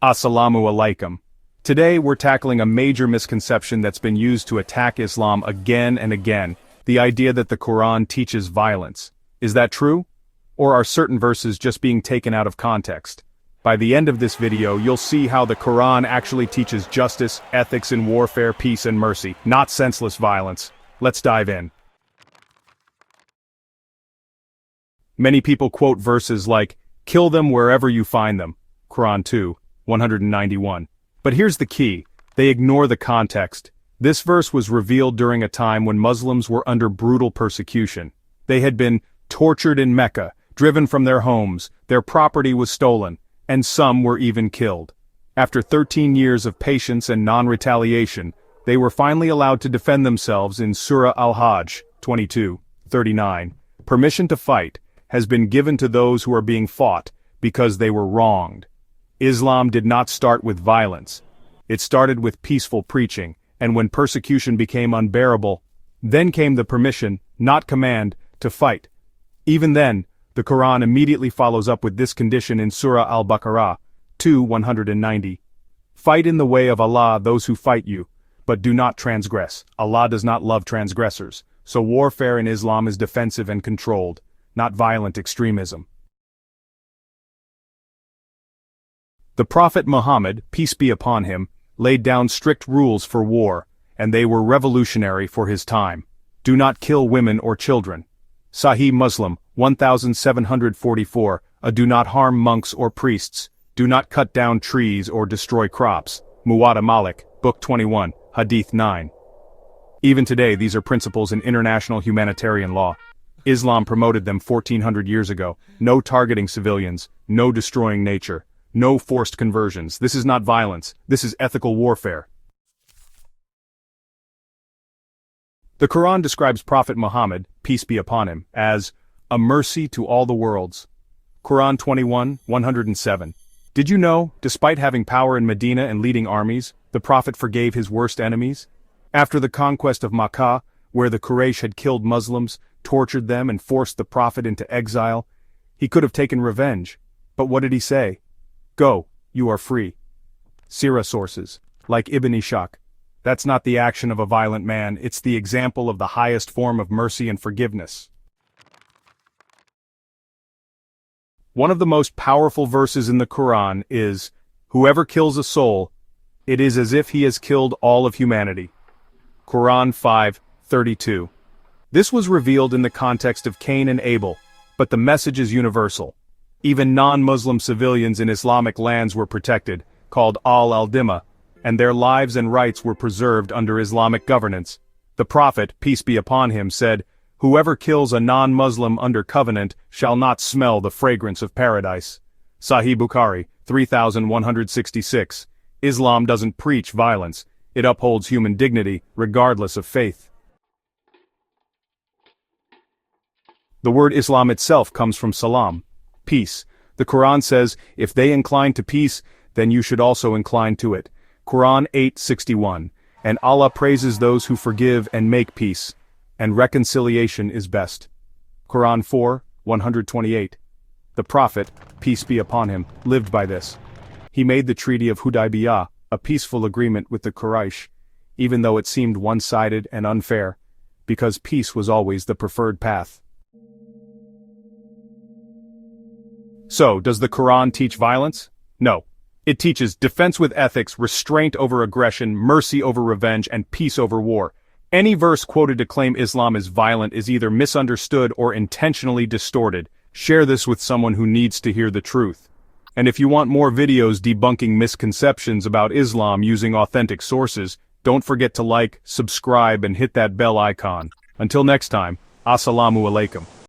Assalamu alaikum. Today we're tackling a major misconception that's been used to attack Islam again and again, the idea that the Quran teaches violence. Is that true? Or are certain verses just being taken out of context? By the end of this video, you'll see how the Quran actually teaches justice, ethics in warfare, peace and mercy, not senseless violence. Let's dive in. Many people quote verses like, "Kill them wherever you find them," Quran 2, 191. But here's the key, they ignore the context. This verse was revealed during a time when Muslims were under brutal persecution. They had been tortured in Mecca, driven from their homes, their property was stolen, and some were even killed. After 13 years of patience and non-retaliation, they were finally allowed to defend themselves in Surah Al-Hajj 22:39. Permission to fight has been given to those who are being fought because they were wronged. Islam did not start with violence. It started with peaceful preaching, and when persecution became unbearable, then came the permission, not command, to fight. Even then, the Quran immediately follows up with this condition in Surah Al-Baqarah 2:190. Fight in the way of Allah those who fight you, but do not transgress. Allah does not love transgressors, so warfare in Islam is defensive and controlled, not violent extremism. The Prophet Muhammad, peace be upon him, laid down strict rules for war, and they were revolutionary for his time. Do not kill women or children. Sahih Muslim, 1744, do not harm monks or priests. Do not cut down trees or destroy crops. Muwatta Malik, Book 21, Hadith 9. Even today these are principles in international humanitarian law. Islam promoted them 1400 years ago. No targeting civilians, no destroying nature, no forced conversions. This is not violence, this is ethical warfare. The Quran describes Prophet Muhammad, peace be upon him, as a mercy to all the worlds. Quran 21:107. Did you know, despite having power in Medina and leading armies, the Prophet forgave his worst enemies? After the conquest of Makkah, where the Quraysh had killed Muslims, tortured them and forced the Prophet into exile, he could have taken revenge. But what did he say? Go, you are free. Sirah sources, like Ibn Ishaq. That's not the action of a violent man, it's the example of the highest form of mercy and forgiveness. One of the most powerful verses in the Quran is, "Whoever kills a soul, it is as if he has killed all of humanity." Quran 5:32. This was revealed in the context of Cain and Abel, but the message is universal. Even non-Muslim civilians in Islamic lands were protected, called al-Dhimma, and their lives and rights were preserved under Islamic governance. The Prophet, peace be upon him, said, "Whoever kills a non-Muslim under covenant shall not smell the fragrance of paradise." Sahih Bukhari, 3166. Islam doesn't preach violence, it upholds human dignity, regardless of faith. The word Islam itself comes from salam, peace. The Quran says, if they incline to peace, then you should also incline to it. Quran 8:61. And Allah praises those who forgive and make peace, and reconciliation is best. Quran 4:128. The Prophet, peace be upon him, lived by this. He made the Treaty of Hudaybiyah, a peaceful agreement with the Quraysh, even though it seemed one-sided and unfair, because peace was always the preferred path. So, does the Quran teach violence? No. It teaches defense with ethics, restraint over aggression, mercy over revenge, and peace over war. Any verse quoted to claim Islam is violent is either misunderstood or intentionally distorted. Share this with someone who needs to hear the truth. And if you want more videos debunking misconceptions about Islam using authentic sources, don't forget to like, subscribe, and hit that bell icon. Until next time, Assalamu alaikum.